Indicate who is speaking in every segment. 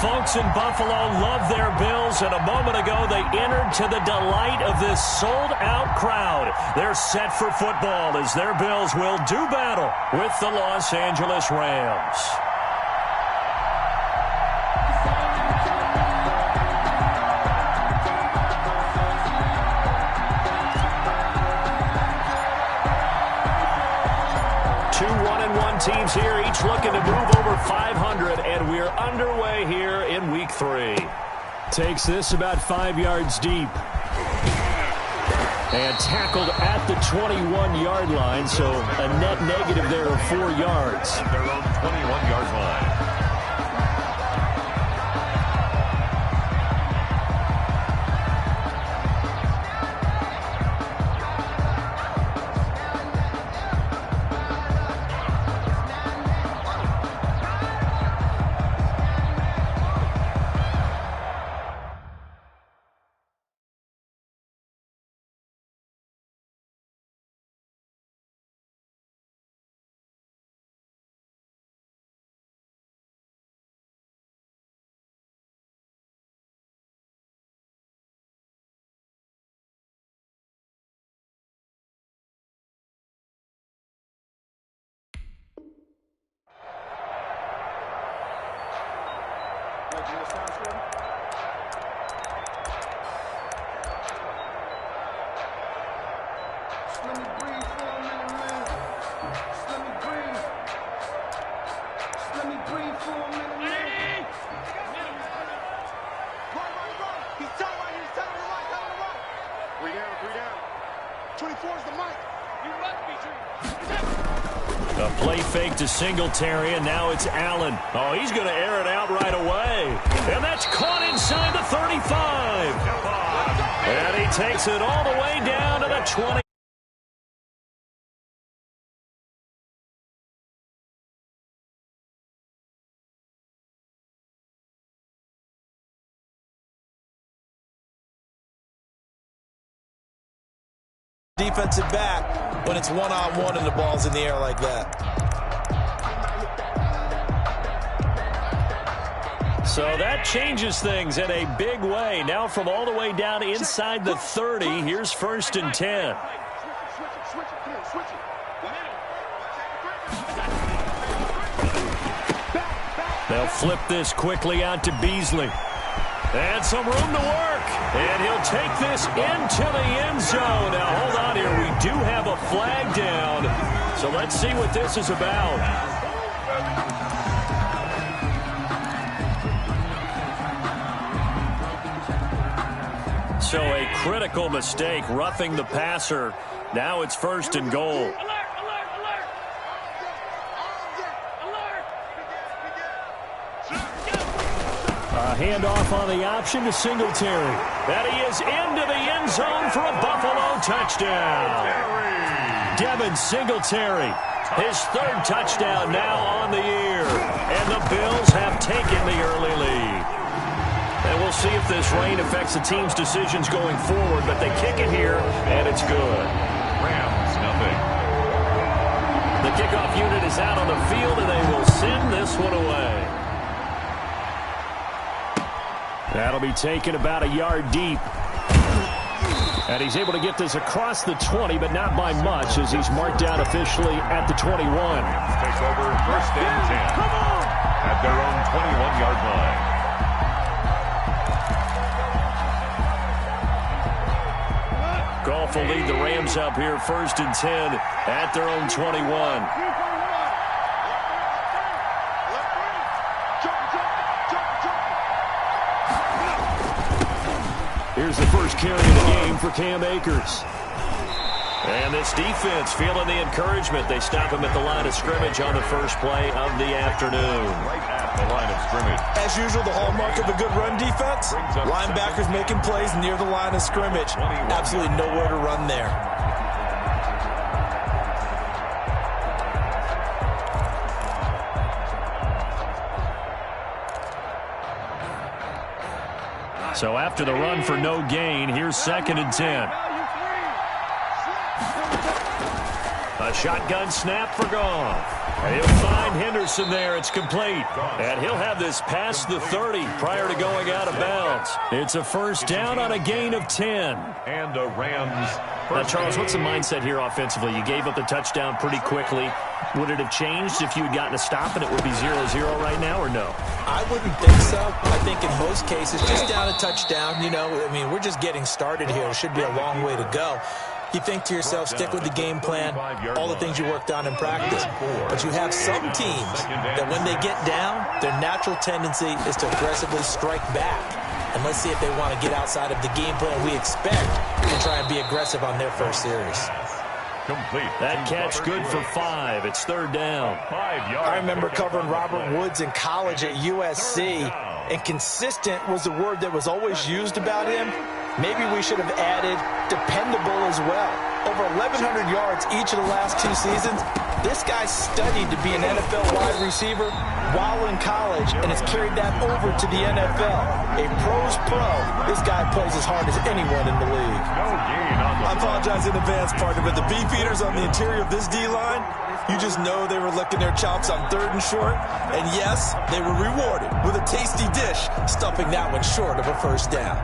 Speaker 1: folks in Buffalo love their Bills, and a moment ago they entered to the delight of this sold-out crowd. They're set for football as their Bills will do battle with the Los Angeles Rams. Two 1-1 teams here, each looking to move over 500, and we're underway here in Week 3. Takes this about 5 yards deep. And tackled at the 21-yard line, so a net negative there of 4 yards.
Speaker 2: At their own 21-yard line.
Speaker 1: A play fake to Singletary, and now it's Allen. Oh, he's going to air it out right away. And that's caught inside the 35. And he takes it all the way down to the 20.
Speaker 3: Defensive back when it's one-on-one and the ball's in the air like that.
Speaker 1: So that changes things in a big way. Now from all the way down inside the 30, here's 1st and 10. They'll flip this quickly out to Beasley. And some room to work. And he'll take this into the end zone. Now, hold on here. We do have a flag down. So let's see what this is about. So a critical mistake, roughing the passer. Now it's 1st and goal. Handoff on the option to Singletary. And he is into the end zone for a Buffalo touchdown. Devin Singletary, his 3rd touchdown now on the year. And the Bills have taken the early lead. And we'll see if this rain affects the team's decisions going forward, but they kick it here, and it's good.
Speaker 2: Rams, nothing.
Speaker 1: The kickoff unit is out on the field, and they will send this one away. That'll be taken about a yard deep. And he's able to get this across the 20, but not by much, as he's marked down officially at the 21.
Speaker 2: Takes over 1st and 10. Come on! At their own 21-yard line.
Speaker 1: Goff will lead the Rams up here 1st and 10 at their own 21. Here's the first carry of the game for Cam Akers. And this defense feeling the encouragement. They stop him at the line of scrimmage on the first play of the afternoon.
Speaker 2: Right at the line of scrimmage.
Speaker 3: As usual, the hallmark of a good run defense, linebackers making plays near the line of scrimmage. Absolutely nowhere to run there.
Speaker 1: So after the run for no gain, here's 2nd and 10. A shotgun snap for Goff. And he'll find Henderson there. It's complete. And he'll have this past the 30 prior to going out of bounds. It's a first down on a gain of 10.
Speaker 2: And a Rams.
Speaker 1: Now, Charles, what's the mindset here offensively? You gave up the touchdown pretty quickly. Would it have changed if you had gotten a stop and it would be 0-0 right now, or no?
Speaker 3: I wouldn't think so. I think in most cases, just down a touchdown, you know, I mean, we're just getting started here. It should be a long way to go. You think to yourself, stick with the game plan, all the things you worked on in practice. But you have some teams that when they get down, their natural tendency is to aggressively strike back. And let's see if they want to get outside of the game plan we expect and try and be aggressive on their first series.
Speaker 2: Complete.
Speaker 1: That catch good for 5. It's third down.
Speaker 3: I remember covering Robert Woods in college at USC, and consistent was the word that was always used about him. Maybe we should have added dependable as well. Over 1,100 yards each of the last 2 seasons. This guy studied to be an NFL wide receiver while in college and has carried that over to the NFL. A pro's pro. This guy plays as hard as anyone in the league. I apologize in advance, partner, but the beefeaters on the interior of this D-line, you just know they were licking their chops on 3rd and short. And yes, they were rewarded with a tasty dish, stuffing that one short of a first down.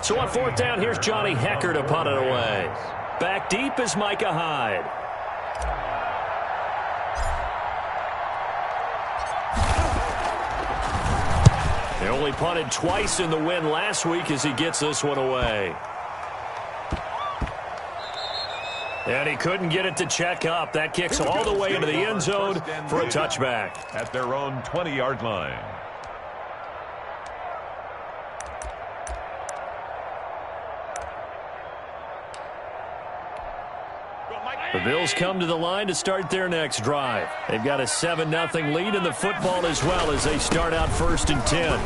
Speaker 1: So on 4th down, here's Johnny Hecker to punt it away. Back deep is Micah Hyde. They only punted twice in the win last week as he gets this one away. And he couldn't get it to check up. That kicks all the way into the end zone for a touchback.
Speaker 2: At their own 20-yard line.
Speaker 1: The Bills come to the line to start their next drive. They've got a 7-0 lead in the football as well as they start out 1st and 10.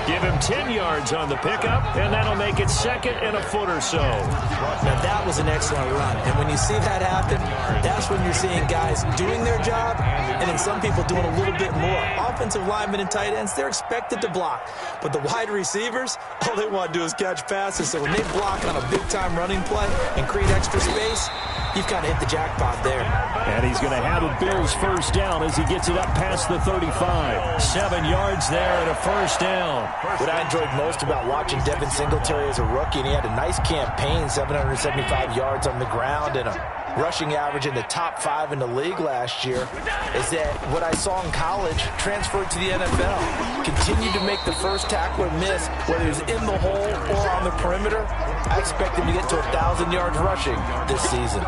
Speaker 1: Give him 10 yards on the pickup, and that'll make it 2nd and a foot or so.
Speaker 3: Now, that was an excellent run. And when you see that happen, that's when you're seeing guys doing their job and then some people doing a little bit more. Offensive linemen and tight ends, they're expected to block. But the wide receivers, all they want to do is catch passes. So when they block on a big-time running play and create extra space, you've kind of hit the jackpot there.
Speaker 1: And he's going to have a Bills first down as he gets it up past the 35. 7 yards there and a first down.
Speaker 3: What I enjoyed most about watching Devin Singletary as a rookie, and he had a nice campaign, 775 yards on the ground and a rushing average in the top 5 in the league last year, is that what I saw in college transferred to the NFL. Continued to make the first tackler miss, whether he's in the hole or on the perimeter. I expect him to get to 1,000 yards rushing this season.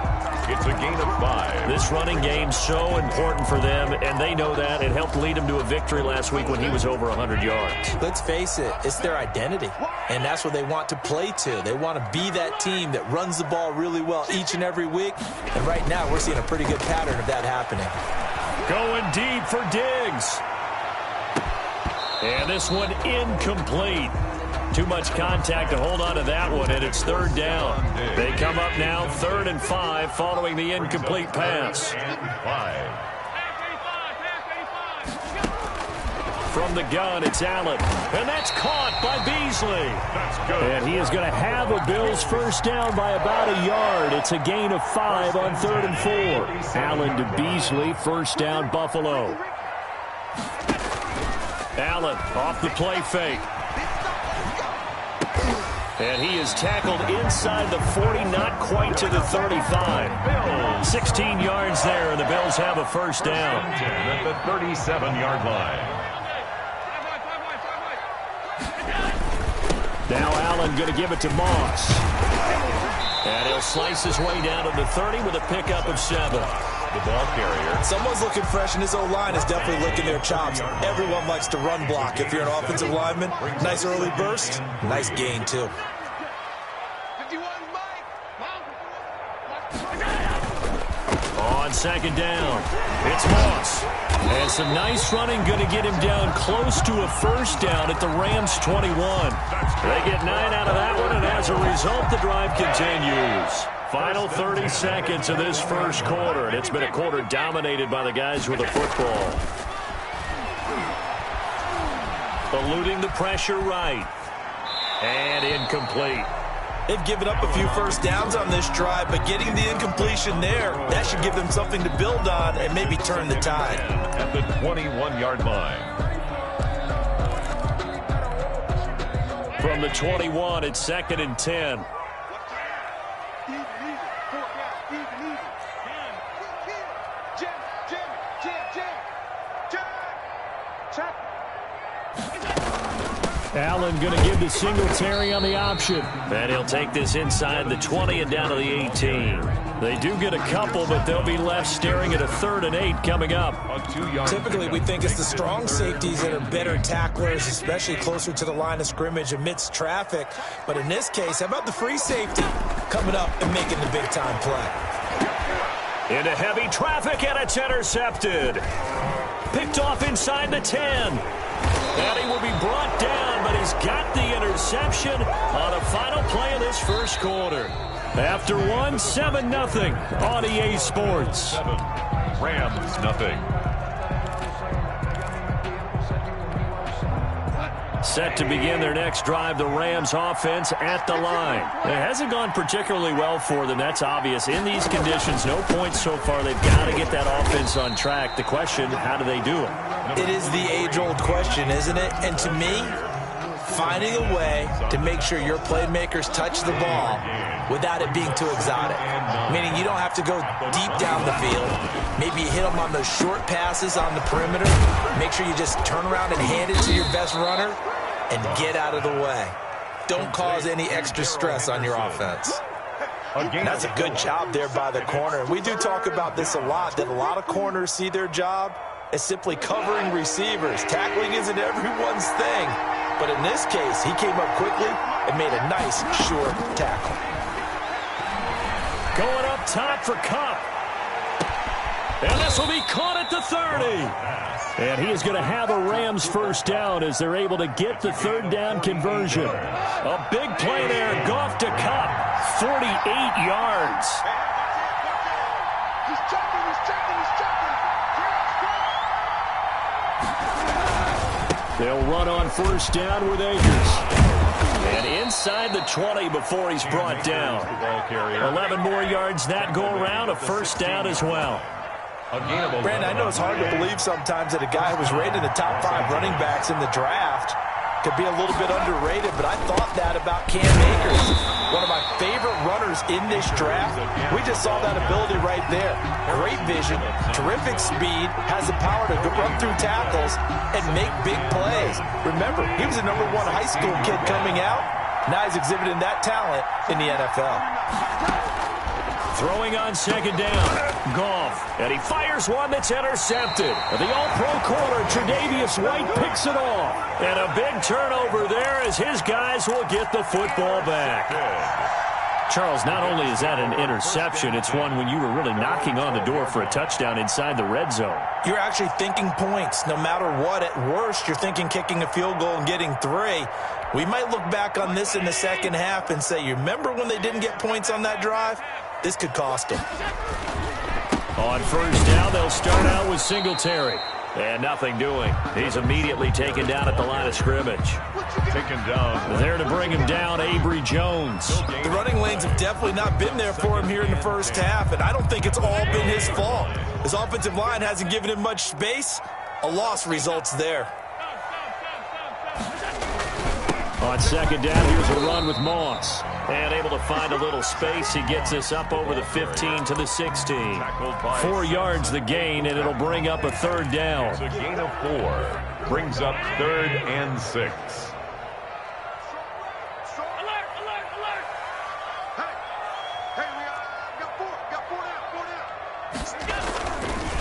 Speaker 2: It's a gain of 5.
Speaker 1: This running game's so important for them, and they know that. It helped lead them to a victory last week when he was over 100 yards.
Speaker 3: Let's face it, it's their identity, and that's what they want to play to. They want to be that team that runs the ball really well each and every week, and right now we're seeing a pretty good pattern of that happening.
Speaker 1: Going deep for Diggs. And this one incomplete. Too much contact to hold on to that one, and it's 3rd down. They come up now 3rd and 5 following the incomplete pass. From the gun, it's Allen. And that's caught by Beasley. And he is going to have a Bills first down by about a yard. It's a gain of 5 on 3rd and 4. Allen to Beasley, first down Buffalo. Allen off the play fake. And he is tackled inside the 40, not quite to the 35. 16 yards there, and the Bills have a first down.
Speaker 2: At the 37-yard line.
Speaker 1: Now Allen going to give it to Moss. And he'll slice his way down to the 30 with a pickup of 7.
Speaker 2: The ball carrier.
Speaker 3: Someone's looking fresh, and this O-line is definitely licking their chops. Everyone likes to run block. If you're an offensive lineman, nice early burst, nice gain, too.
Speaker 1: On 2nd down, it's Moss. And some nice running going to get him down close to a first down at the Rams 21. They get 9 out of that one, and as a result, the drive continues. Final 30 seconds of this first quarter, and it's been a quarter dominated by the guys with the football. Eluding the pressure right. And incomplete.
Speaker 3: They've given up a few first downs on this drive, but getting the incompletion there, that should give them something to build on and maybe turn the tide.
Speaker 2: At the 21-yard line.
Speaker 1: From the 21, it's 2nd and 10. Allen going to give the Singletary on the option. And he'll take this inside the 20 and down to the 18. They do get a couple, but they'll be left staring at a 3rd and 8 coming up.
Speaker 3: Typically, we think it's the strong safeties that are better tacklers, especially closer to the line of scrimmage amidst traffic. But in this case, how about the free safety coming up and making the big-time play?
Speaker 1: Into heavy traffic, and it's intercepted. Picked off inside the 10. And he will be brought down, but he's got the interception on a final play of this first quarter. After one, 7-0 on EA Sports.
Speaker 2: 7, Rams nothing.
Speaker 1: Set to begin their next drive, the Rams offense at the line. It hasn't gone particularly well for them. That's obvious. In these conditions, no points so far. They've got to get that offense on track. The question, how do they do it?
Speaker 3: It is the age-old question, isn't it? And to me, finding a way to make sure your playmakers touch the ball without it being too exotic. Meaning you don't have to go deep down the field. Maybe you hit them on those short passes on the perimeter. Make sure you just turn around and hand it to your best runner and get out of the way. Don't cause any extra stress on your offense. And that's a good job there by the corner. And we do talk about this a lot, that a lot of corners see their job as simply covering receivers. Tackling isn't everyone's thing. But in this case, he came up quickly and made a nice, short tackle.
Speaker 1: Going up top for Cup. And this will be caught at the 30. And he is going to have a Rams first down as they're able to get the 3rd down conversion. A big play there. Goff to Cup. 48 yards. They'll run on first down with Akers. And inside the 20 before he's brought down. 11 more yards that go around. A first down as well.
Speaker 3: Brandon, I know it's hard to believe sometimes that a guy who was rated in the top 5 running backs in the draft could be a little bit underrated, but I thought that about Cam Akers. One of my favorite runners in this draft. We just saw that ability right there. Great vision, terrific speed, has the power to run through tackles and make big plays. Remember, he was a #1 high school kid coming out. Now he's exhibiting that talent in the NFL.
Speaker 1: Throwing on 2nd down. Goff. And he fires one that's intercepted. The all-pro corner, Tre'Davious White, picks it off. And a big turnover there as his guys will get the football back. Charles, not only is that an interception, it's one when you were really knocking on the door for a touchdown inside the red zone.
Speaker 3: You're actually thinking points. No matter what, at worst, you're thinking kicking a field goal and getting 3. We might look back on this in the second half and say, you remember when they didn't get points on that drive? This could cost them.
Speaker 1: On first down, they'll start out with Singletary. And nothing doing. He's immediately taken down at the line of scrimmage.
Speaker 2: Taken down.
Speaker 1: There to bring him down, Avery Jones.
Speaker 3: The running lanes have definitely not been there for him here in the first half, and I don't think it's all been his fault. His offensive line hasn't given him much space. A loss results there.
Speaker 1: On 2nd down, here's a run with Moss. And able to find a little space. He gets us up over the 15 to the 16. 4 yards the gain, and it'll bring up a 3rd down.
Speaker 2: It's a gain of 4. Brings up 3rd and 6.
Speaker 4: Alert, alert, alert. Hey, we got 4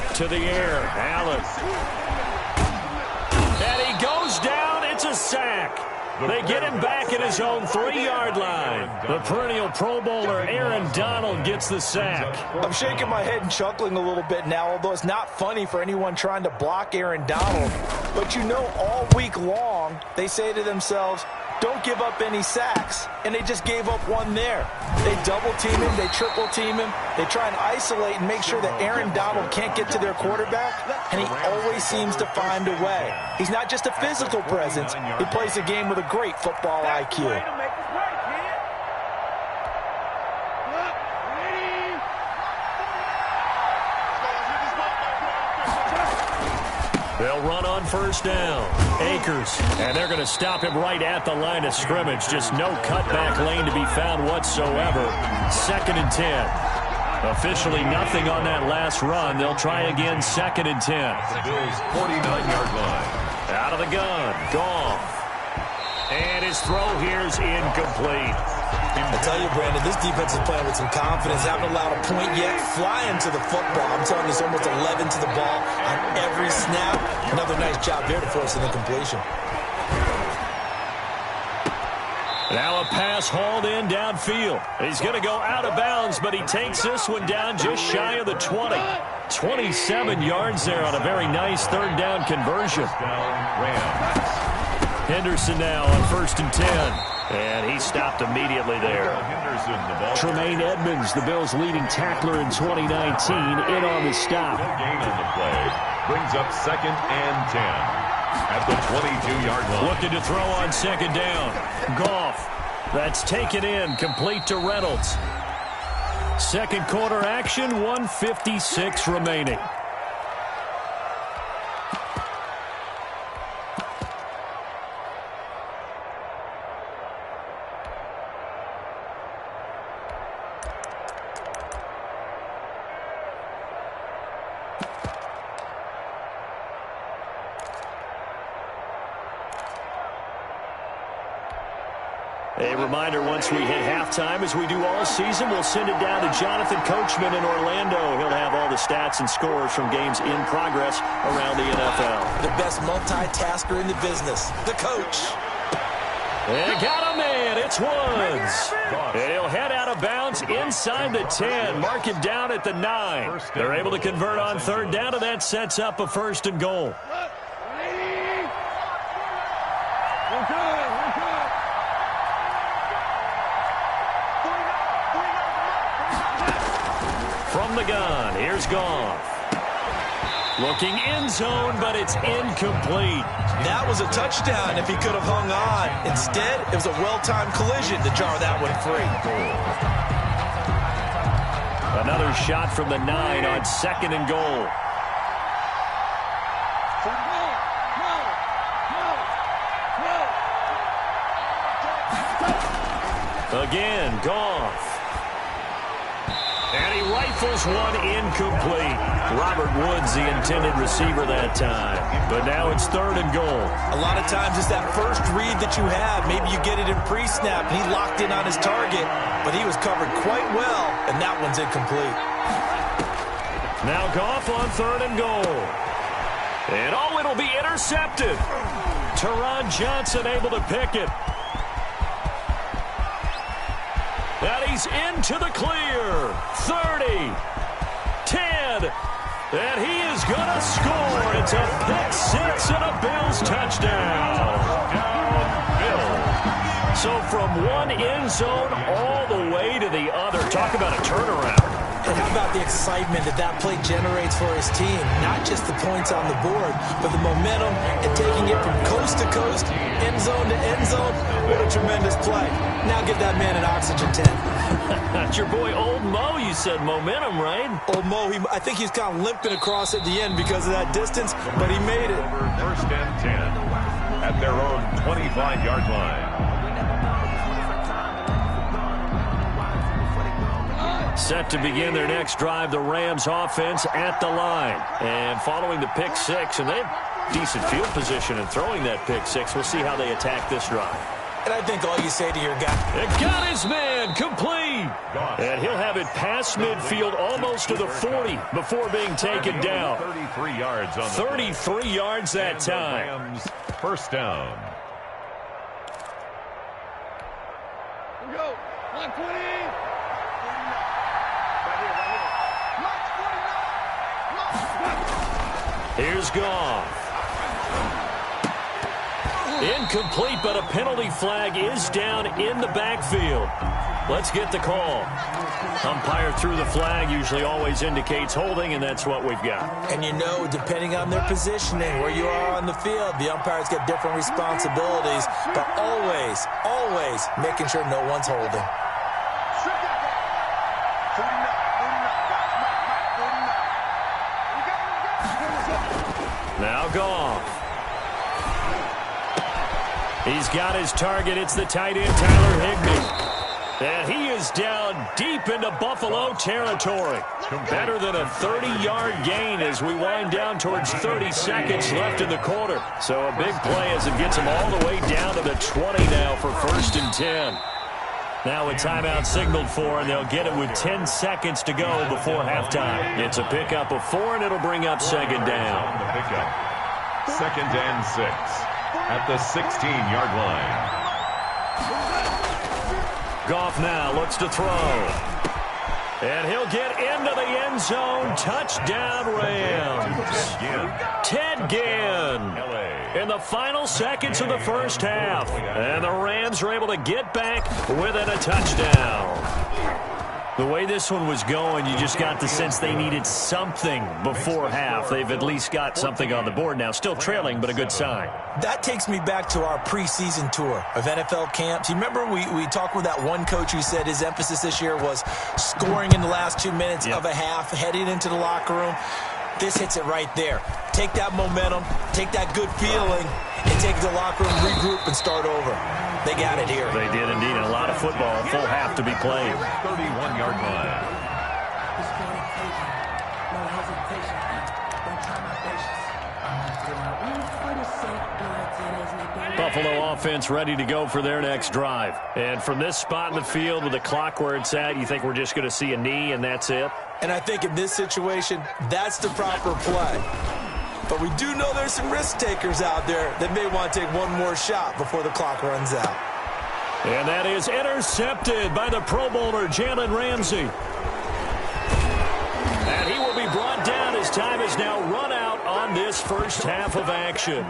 Speaker 4: down.
Speaker 1: To the air, Allen. And he goes down. It's a sack. They get him back at his own 3-yard line. The perennial Pro Bowler Aaron Donald gets the sack.
Speaker 3: I'm shaking my head and chuckling a little bit now, although it's not funny for anyone trying to block Aaron Donald. But you know, all week long, they say to themselves, don't give up any sacks. And they just gave up one there. They double-team him. They triple-team him. They try and isolate and make sure that Aaron Donald can't get to their quarterback. And he always seems to find a way. He's not just a physical presence. He plays a game with a great football IQ.
Speaker 1: They'll run on first down. Akers, and they're going to stop him right at the line of scrimmage. Just no cutback lane to be found whatsoever. 2nd and 10. Officially nothing on that last run. They'll try again, 2nd and 10.
Speaker 2: Bills' 49-yard line.
Speaker 1: Out of the gun, Goff. And his throw here's incomplete.
Speaker 3: I tell you, Brandon, this defense is playing with some confidence. Haven't allowed a point yet. Flying to the football. I'm telling you, it's almost 11 to the ball on every snap. Another nice job there to force an incompletion.
Speaker 1: Now a pass hauled in downfield. He's going to go out of bounds, but he takes this one down just shy of the 20. 27 yards there on a very nice 3rd down conversion. Henderson now on 1st and 10. And he stopped immediately there. Tremaine Edmonds, the Bills' leading tackler in 2019, in on the stop.
Speaker 2: Gain on the play brings up 2nd and 10 at the 22-yard line.
Speaker 1: Looking to throw on 2nd down. Goff. That's taken in, complete to Reynolds. 2nd quarter action, 1:56 remaining. A reminder, once we hit halftime, as we do all season, we'll send it down to Jonathan Coachman in Orlando. He'll have all the stats and scores from games in progress around the NFL.
Speaker 3: The best multitasker in the business, the coach.
Speaker 1: They got a man. It's Woods. And he'll head out of bounds inside the 10. Mark him down at the 9. They're able to convert on 3rd down, and that sets up a 1st and goal. From the gun, here's Goff. Looking end zone, but it's incomplete.
Speaker 3: That was a touchdown if he could have hung on. Instead, it was a well-timed collision to jar that one free.
Speaker 1: Another shot from the 9 on 2nd and goal. Again, Goff. And he rifles one incomplete. Robert Woods, the intended receiver that time. But now it's 3rd and goal.
Speaker 3: A lot of times it's that first read that you have. Maybe you get it in pre-snap. He locked in on his target, but he was covered quite well, and that one's incomplete.
Speaker 1: Now Goff on 3rd and goal. And oh, it'll be intercepted. Teron Johnson able to pick it. And he's into the clear. 30, 10, and he is going to score. It's a pick 6 and a Bills touchdown. So from one end zone all the way to the other. Talk about a turnaround.
Speaker 3: And how about the excitement that that play generates for his team? Not just the points on the board, but the momentum and taking it from coast to coast, end zone to end zone. What a tremendous play. Now give that man an oxygen tank.
Speaker 1: That's your boy Old Mo. You said momentum, right?
Speaker 3: Old Mo, I think he's kind of limping across at the end because of that distance, but he made it.
Speaker 2: 1st and 10 at their own 25-yard line.
Speaker 1: Set to begin their next drive, the Rams offense at the line. And following the pick 6, and they have decent field position in throwing that pick 6. We'll see how they attack this drive.
Speaker 3: And I think all you say to your guy,
Speaker 1: it got his man complete. And he'll have it past midfield almost to the 40 before being taken down.
Speaker 2: 33 yards on the
Speaker 1: 33 yards that time.
Speaker 2: Rams, 1st down.
Speaker 4: Here we go. 120.
Speaker 1: Here's Goff. Incomplete, but a penalty flag is down in the backfield. Let's get the call. Umpire threw the flag, usually always indicates holding, and that's what we've got.
Speaker 3: And you know, depending on their positioning, where you are on the field, the umpires get different responsibilities, but always, always making sure no one's holding.
Speaker 1: Now Goff. He's got his target. It's the tight end, Tyler Higbee. And he is down deep into Buffalo territory. Better than a 30-yard gain as we wind down towards 30 seconds left in the quarter. So a big play as it gets him all the way down to the 20 now for 1st and 10. Now a timeout signaled for, and they'll get it with 10 seconds to go before halftime. It's a pickup of 4, and it'll bring up 2nd down.
Speaker 2: The pickup. 2nd and 6 at the 16-yard line.
Speaker 1: Goff now looks to throw. And he'll get into the end zone. Touchdown, Rams. Ted Ginn in the final seconds of the first half. And the Rams are able to get back within a touchdown. The way this one was going, you just got the sense they needed something before half. They've at least got something on the board now. Still trailing, but a good sign.
Speaker 3: That takes me back to our preseason tour of NFL camps. You remember we talked with that one coach who said his emphasis this year was scoring in the last 2 minutes of a half, heading into the locker room. This hits it right there. Take that momentum, take that good feeling, and take it to the locker room, regroup, and start over. They got it here.
Speaker 1: They did indeed. And a lot of football, a full half to be played.
Speaker 2: 31-yard line.
Speaker 1: Buffalo offense ready to go for their next drive. And from this spot in the field with the clock where it's at, you think we're just going to see a knee and that's it?
Speaker 3: And I think in this situation, that's the proper play. But we do know there's some risk takers out there that may want to take one more shot before the clock runs out.
Speaker 1: And that is intercepted by the Pro Bowler, Jalen Ramsey. And he will be brought down as time is now run out on this first half of action.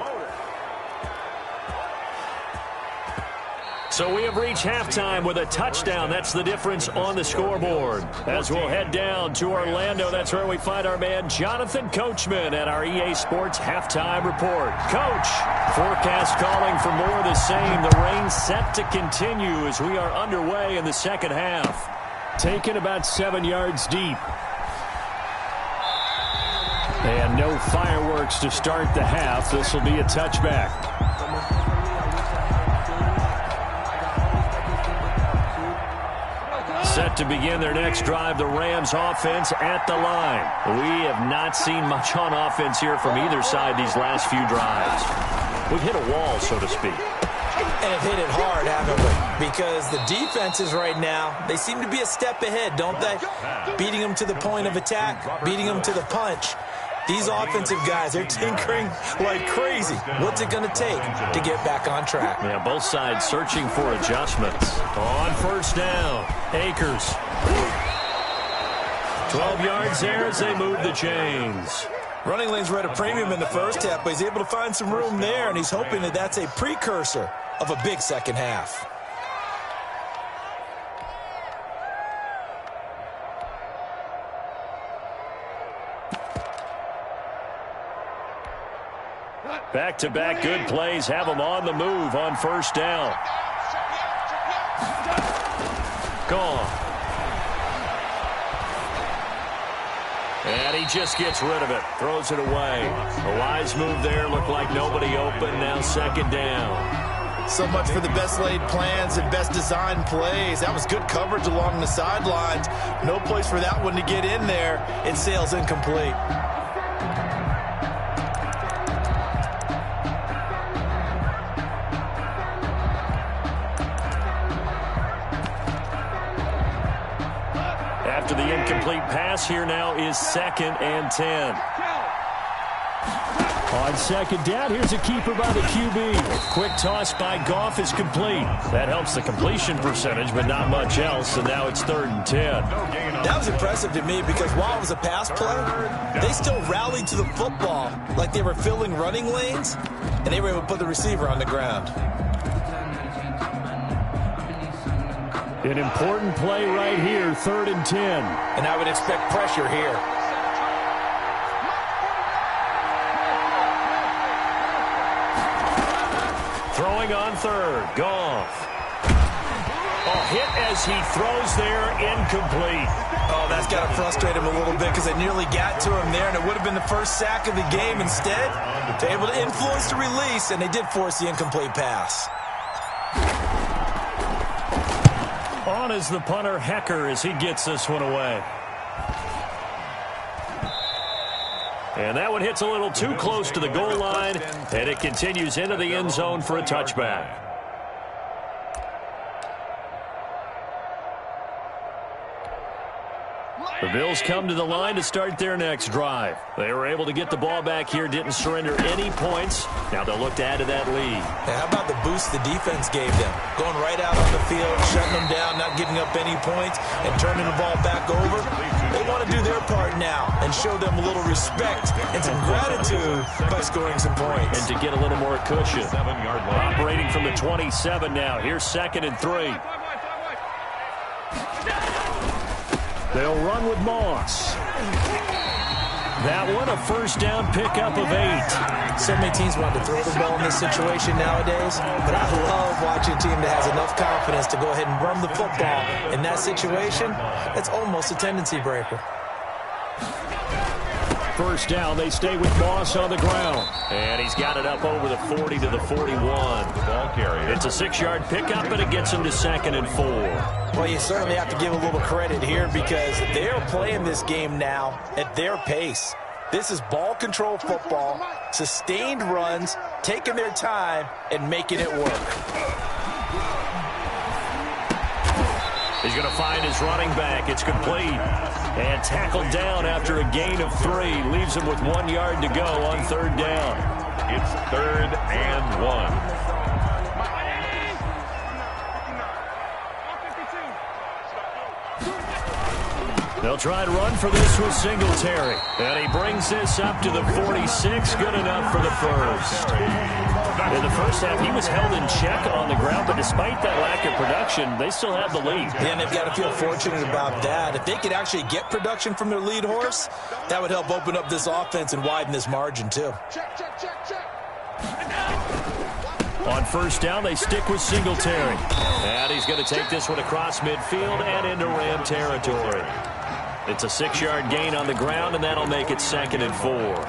Speaker 1: So we have reached halftime with a touchdown. That's the difference on the scoreboard. As we'll head down to Orlando, that's where we find our man Jonathan Coachman at our EA Sports Halftime Report. Coach, forecast calling for more of the same. The rain set to continue as we are underway in the second half. Taken about 7 yards deep. And no fireworks to start the half. This will be a touchback. Set to begin their next drive, the Rams offense at the line. We have not seen much on offense here from either side these last few drives. We've hit a wall, so to speak.
Speaker 3: And have hit it hard, haven't we? Because the defenses right now, they seem to be a step ahead, don't they? Beating them to the point of attack, beating them to the punch. These offensive guys, they're tinkering like crazy. What's it going to take to get back on track?
Speaker 1: Yeah, both sides searching for adjustments. On first down, Akers. 12 yards there as they move the chains.
Speaker 3: Running lanes were at a premium in the first half, but he's able to find some room there, and he's hoping that that's a precursor of a big second half.
Speaker 1: Back-to-back good plays have them on the move on first down. Gone. And he just gets rid of it. Throws it away. A wise move there. Looked like nobody open. Now second down.
Speaker 3: So much for the best laid plans and best designed plays. That was good coverage along the sidelines. No place for that one to get in there. It sails incomplete.
Speaker 1: After the incomplete pass, here now is 2nd and 10. On second down, here's a keeper by the QB. Quick toss by Goff is complete. That helps the completion percentage, but not much else, and now it's 3rd and 10.
Speaker 3: That was impressive to me because while it was a pass play, they still rallied to the football like they were filling running lanes, and they were able to put the receiver on the ground.
Speaker 1: An important play right here, 3rd and 10.
Speaker 3: And I would expect pressure here.
Speaker 1: Throwing on 3rd, Goff. hit as he throws there, incomplete.
Speaker 3: Oh, that's got to frustrate him a little bit because they nearly got to him there, and it would have been the first sack of the game. Instead, they're able to influence the release, and they did force the incomplete pass.
Speaker 1: On is the punter, Hecker, as he gets this one away. And that one hits a little too close to the goal line, and it continues into the end zone for a touchback. The Bills come to the line to start their next drive. They were able to get the ball back here, didn't surrender any points. Now they'll look to add to that lead.
Speaker 3: Now, how about the boost the defense gave them? Going right out on the field, shutting them down, not giving up any points, and turning the ball back over. They want to do their part now and show them a little respect and some gratitude by scoring some points.
Speaker 1: And to get a little more cushion. Operating from the 27 now. Here's 2nd and 3. They'll run with Moss. That one, a first down pickup of 8.
Speaker 3: So many teams want to throw the ball in this situation nowadays, but I love watching a team that has enough confidence to go ahead and run the football. In that situation, it's almost a tendency breaker.
Speaker 1: First down, they stay with Moss on the ground. And he's got it up over the 40 to the 41. Ball carrier. It's a 6-yard pickup, and it gets him to 2nd and 4.
Speaker 3: Well, you certainly have to give a little credit here because they're playing this game now at their pace. This is ball control football, sustained runs, taking their time, and making it work.
Speaker 1: He's going to find his running back. It's complete. And tackled down after a gain of 3. Leaves him with 1 yard to go on 3rd down.
Speaker 2: It's 3rd and 1.
Speaker 1: They'll try to run for this with Singletary. And he brings this up to the 46. Good enough for the first. In the first half, he was held in check on the ground, but despite that lack of production, they still have the lead.
Speaker 3: Yeah, and they've got to feel fortunate about that. If they could actually get production from their lead horse, that would help open up this offense and widen this margin, too.
Speaker 1: On first down, they stick with Singletary. And he's going to take this one across midfield and into Ram territory. It's a 6-yard gain on the ground, and that'll make it 2nd and 4.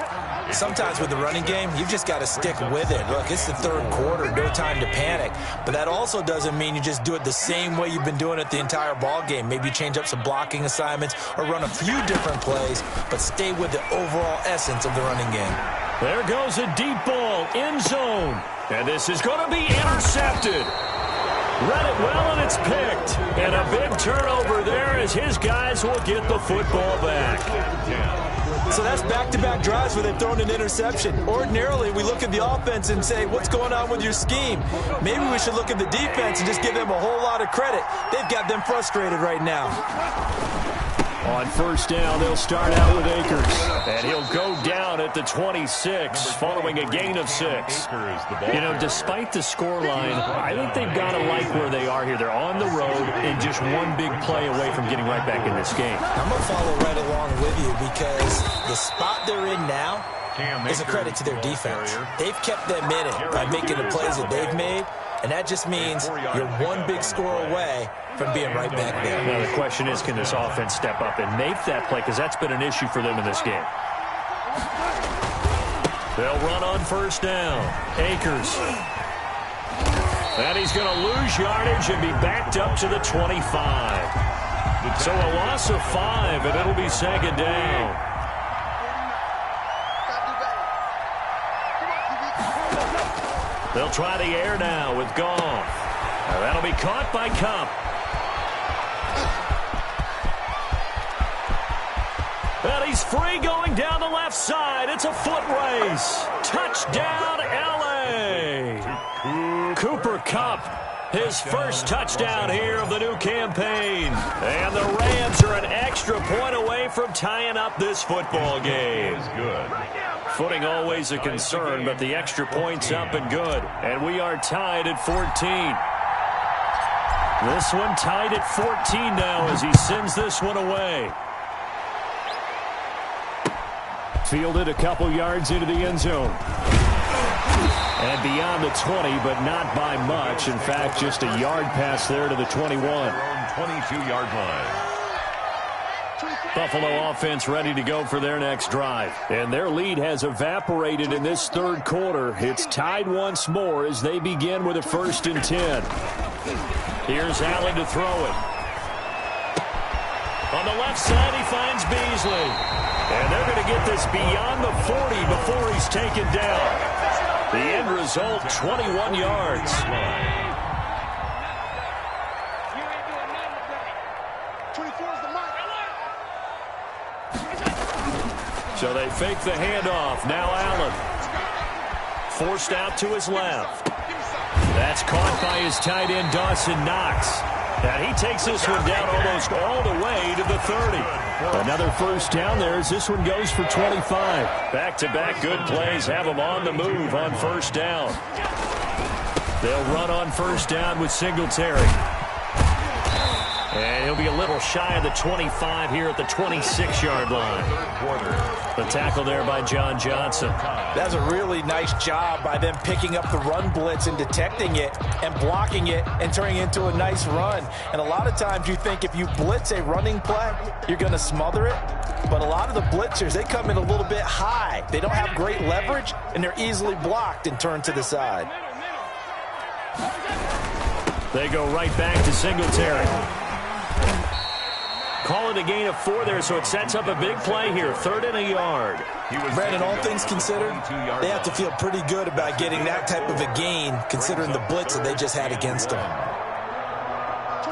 Speaker 3: Sometimes with the running game, you've just got to stick with it. Look, it's the 3rd quarter, no time to panic. But that also doesn't mean you just do it the same way you've been doing it the entire ball game. Maybe change up some blocking assignments or run a few different plays, but stay with the overall essence of the running game.
Speaker 1: There goes a deep ball, end zone. And this is going to be intercepted. Read it well, and it's picked. And a big turnover there as his guys will get the football back.
Speaker 3: So that's back-to-back drives where they've thrown an interception. Ordinarily, we look at the offense and say, what's going on with your scheme? Maybe we should look at the defense and just give them a whole lot of credit. They've got them frustrated right now.
Speaker 1: On first down, they'll start out with Akers. And he'll go down at the 26 following a gain of 6. You know, despite the scoreline, I think they've got to like where they are here. They're on the road and just one big play away from getting right back in this game.
Speaker 3: I'm going to follow right along with you because the spot they're in now is a credit to their defense. They've kept them in it by making the plays that they've made. And that just means you're one big score away from being right back there.
Speaker 1: Now the question is, can this offense step up and make that play? Because that's been an issue for them in this game. They'll run on first down. Akers. And he's going to lose yardage and be backed up to the 25. So a loss of 5, and it'll be 2nd down. They'll try the air now with Goff. Now that'll be caught by Kupp. And he's free going down the left side. It's a foot race. Touchdown, L.A. Cooper Kupp, his first touchdown here of the new campaign. And the Rams are an extra point away from tying up this football game.
Speaker 2: Good.
Speaker 1: Footing always a concern, but the extra point's up and good. And we are tied at 14. This one tied at 14 now as he sends this one away. Fielded a couple yards into the end zone. And beyond the 20, but not by much. In fact, just a yard pass there to the 21.
Speaker 2: 22-yard line.
Speaker 1: Buffalo offense ready to go for their next drive. And their lead has evaporated in this third quarter. It's tied once more as they begin with a 1st and 10. Here's Allen to throw it. On the left side, he finds Beasley. And they're going to get this beyond the 40 before he's taken down. The end result, 21 yards. So they fake the handoff. Now Allen. Forced out to his left. That's caught by his tight end, Dawson Knox. And he takes this one down almost all the way to the 30. Another first down there as this one goes for 25. Back-to-back good plays have them on the move on first down. They'll run on first down with Singletary. And he'll be a little shy of the 25 here at the 26-yard line. The tackle there by John Johnson.
Speaker 3: That's a really nice job by them picking up the run blitz and detecting it and blocking it and turning it into a nice run. And a lot of times you think if you blitz a running play, you're going to smother it. But a lot of the blitzers, they come in a little bit high. They don't have great leverage, and they're easily blocked and turned to the side.
Speaker 1: They go right back to Singletary. Call it a gain of 4 there, so it sets up a big play here. 3rd and a yard.
Speaker 3: Brandon, all things considered, they have to feel pretty good about getting that type of a gain, considering the blitz that they just had against them.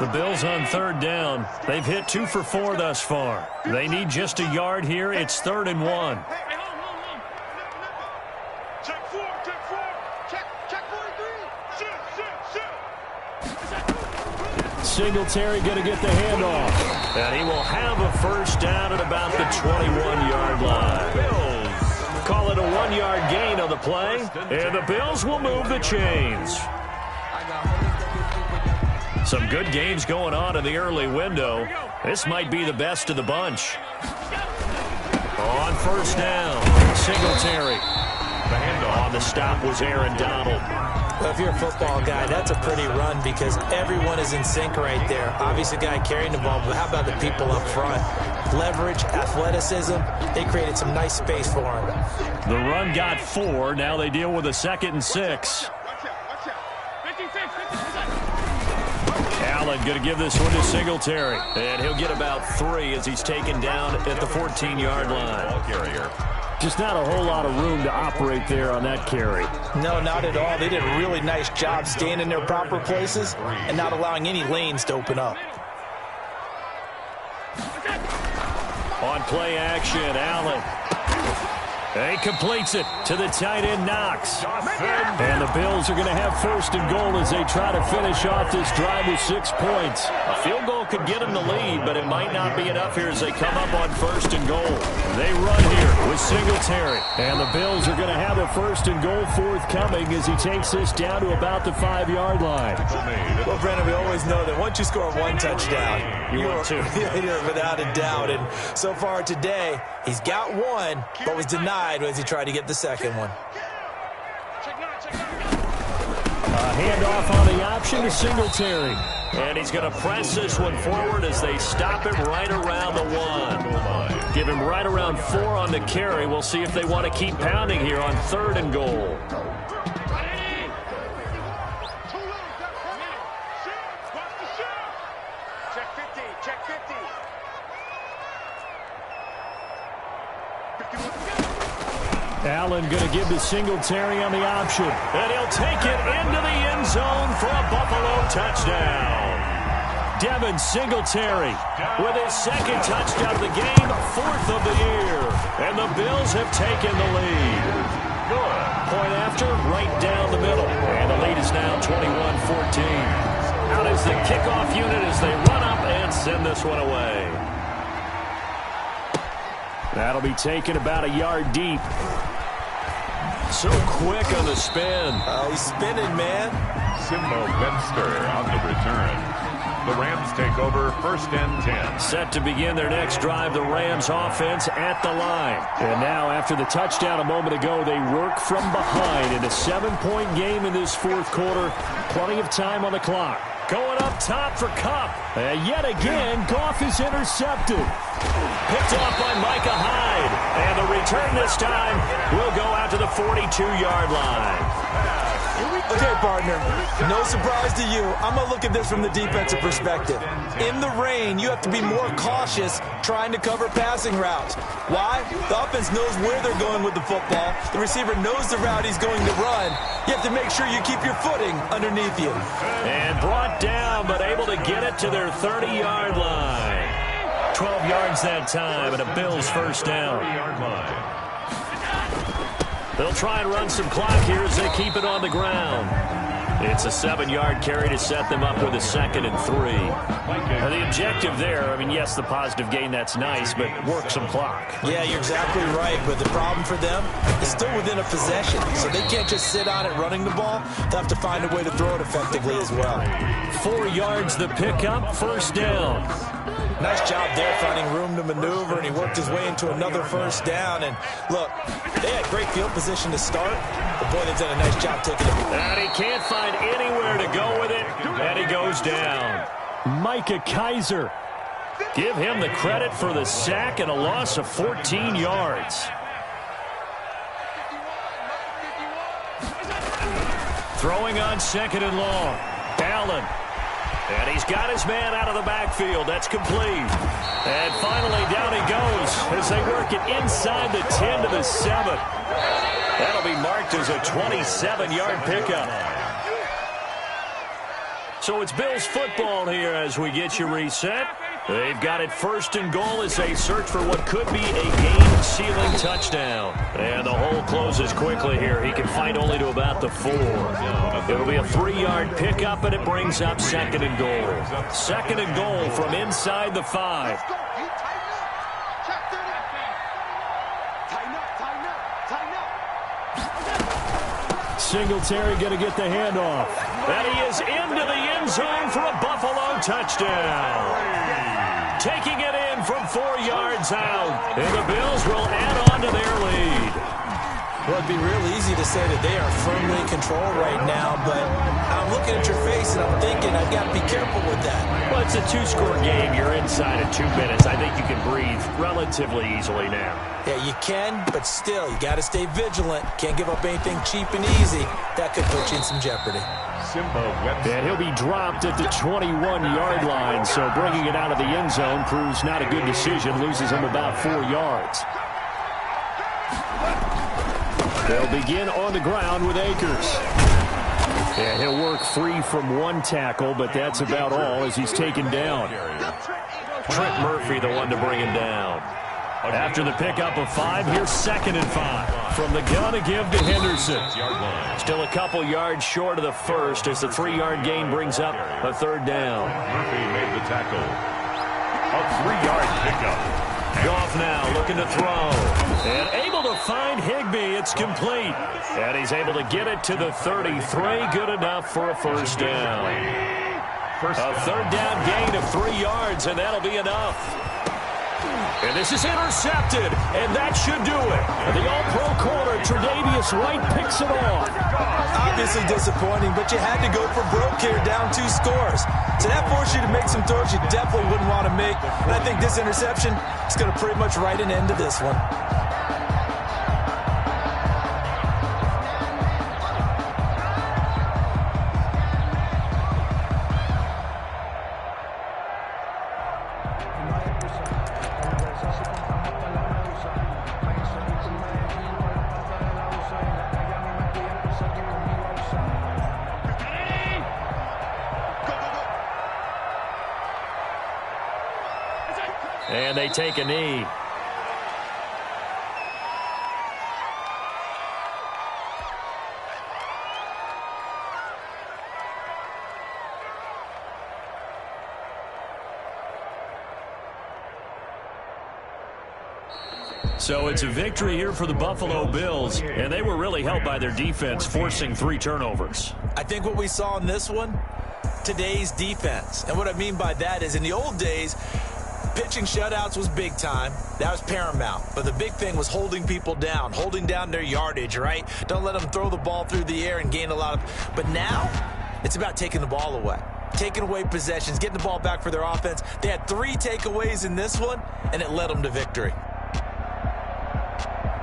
Speaker 1: The Bills on 3rd down. They've hit 2 for 4 thus far. They need just a yard here. It's 3rd and 1. Singletary going to get the handoff. And he will have a first down at about the 21-yard line. Call it a 1-yard gain on the play. And the Bills will move the chains. Some good games going on in the early window. This might be the best of the bunch. On first down, Singletary. The handoff on the stop was Aaron Donald.
Speaker 3: Well, if you're a football guy, that's a pretty run because everyone is in sync right there. Obviously, the guy carrying the ball, but how about the people up front? Leverage, athleticism, they created some nice space for him.
Speaker 1: The run got 4. Now they deal with a 2nd and 6. Allen going to give this one to Singletary. And he'll get about 3 as he's taken down at the 14-yard line.
Speaker 2: Ball carrier.
Speaker 1: Just not a whole lot of room to operate there on that carry.
Speaker 3: No, not at all. They did a really nice job staying in their proper places and not allowing any lanes to open up.
Speaker 1: On play action, Allen. He completes it to the tight end, Knox. And the Bills are going to have 1st and goal as they try to finish off this drive with 6 points. A field goal could get them the lead, but it might not be enough here as they come up on 1st and goal. They run here with Singletary. And the Bills are going to have a 1st and goal forthcoming as he takes this down to about the 5-yard line.
Speaker 3: Well, Brandon, we always know that once you score 1 touchdown,
Speaker 1: you're
Speaker 3: without a doubt. And so far today, he's got 1, but was denied as he tried to get the 2nd one.
Speaker 1: A handoff on the option to Singletary. And he's going to press this one forward as they stop him right around the 1. Give him right around 4 on the carry. We'll see if they want to keep pounding here on 3rd and goal. Allen going to give to Singletary on the option. And he'll take it into the end zone for a Buffalo touchdown. Devin Singletary with his 2nd touchdown of the game, 4th of the year. And the Bills have taken the lead. Good. Point after, right down the middle. And the lead is now 21-14. Out is the kickoff unit as they run up and send this one away. That'll be taken about a yard deep. So quick on the spin.
Speaker 3: Oh, he's spinning, man.
Speaker 2: Simmo Webster on the return. The Rams take over 1st and 10.
Speaker 1: Set to begin their next drive, the Rams offense at the line. And now after the touchdown a moment ago, they work from behind in a 7-point game in this fourth quarter. Plenty of time on the clock. Going up top for Kupp. And yet again, Goff is intercepted. Picked off by Micah Hyde. And the return this time will go out to the 42-yard line.
Speaker 3: Okay, partner, no surprise to you. I'm going to look at this from the defensive perspective. In the rain, you have to be more cautious trying to cover passing routes. Why? The offense knows where they're going with the football. The receiver knows the route he's going to run. You have to make sure you keep your footing underneath you.
Speaker 1: And brought down, but able to get it to their 30-yard line. 12 yards that time, and a Bills first down. They'll try and run some clock here as they keep it on the ground. It's a 7-yard carry to set them up with a 2nd and 3. Now the objective there, I mean, yes, the positive gain, that's nice, but work some clock.
Speaker 3: Yeah, you're exactly right, but the problem for them is still within a possession, so they can't just sit on it running the ball. They'll have to find a way to throw it effectively as well.
Speaker 1: 4 yards the pickup, first down.
Speaker 3: Nice job there finding room to maneuver, and he worked his way into another first down. And look, they had great field position to start, but boy, they've done a nice job taking it.
Speaker 1: And he can't find anywhere to go with it, and he goes down. Micah Kaiser. Give him the credit for the sack and a loss of 14 yards. Throwing on 2nd and long. Allen. And he's got his man out of the backfield. That's complete. And finally, down he goes as they work it inside the 10 to the 7. That'll be marked as a 27-yard pickup. So it's Bills football here as we get you reset. They've got it 1st and goal as they search for what could be a game-sealing touchdown. And the hole closes quickly here. He can fight only to about the 4. It'll be a 3-yard pickup, and it brings up 2nd and goal. 2nd and goal from inside the 5. Singletary going to get the handoff. And he is into the end zone for a Buffalo touchdown. Taking it in from 4 yards out. And the Bills will add on to their lead.
Speaker 3: Well, it'd be real easy to say that they are firmly in control right now, but I'm looking at your face and I'm thinking I've got to be careful with that.
Speaker 1: Well, it's a 2-score game. You're inside of 2 minutes. I think you can breathe relatively easily now.
Speaker 3: Yeah, you can, but still, you got to stay vigilant. Can't give up anything cheap and easy. That could put you in some jeopardy.
Speaker 1: And he'll be dropped at the 21-yard line, so bringing it out of the end zone proves not a good decision. Loses him about 4 yards. They'll begin on the ground with Akers. And he'll work free from 1 tackle, but that's about all as he's taken down. Trent Murphy, the one to bring him down. After the pickup of 5, here's 2nd and 5. From the gun to give to Henderson. Still a couple yards short of the first as the 3-yard gain brings up a 3rd down.
Speaker 2: Murphy made the tackle. A 3-yard pickup.
Speaker 1: Goff now looking to throw. And able to find Higbee. It's complete. And he's able to get it to the 33. Good enough for a first down. A 3rd down gain of 3 yards, and that'll be enough. And this is intercepted, and that should do it. The all-pro corner, Tre'Davious White, picks it off.
Speaker 3: Obviously disappointing, but you had to go for broke here, down 2 scores. So that forced you to make some throws you definitely wouldn't want to make. And I think this interception is going to pretty much write an end to this one.
Speaker 1: And they take a knee. So it's a victory here for the Buffalo Bills, and they were really helped by their defense, forcing 3 turnovers.
Speaker 3: I think what we saw in this one, today's defense. And what I mean by that is in the old days, pitching shutouts was big time. That was paramount. But the big thing was holding people down, holding down their yardage, right? Don't let them throw the ball through the air and gain a lot of... But now, it's about taking the ball away. Taking away possessions, getting the ball back for their offense. They had 3 takeaways in this one, and it led them to victory.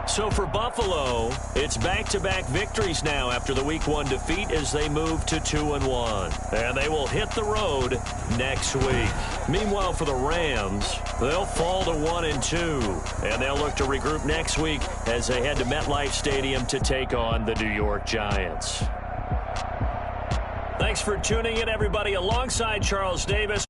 Speaker 1: So for Buffalo, it's back-to-back victories now after the Week 1 defeat as they move to 2-1. And they will hit the road next week. Meanwhile, for the Rams, they'll fall to 1-2. And they'll look to regroup next week as they head to MetLife Stadium to take on the New York Giants. Thanks for tuning in, everybody. Alongside Charles Davis.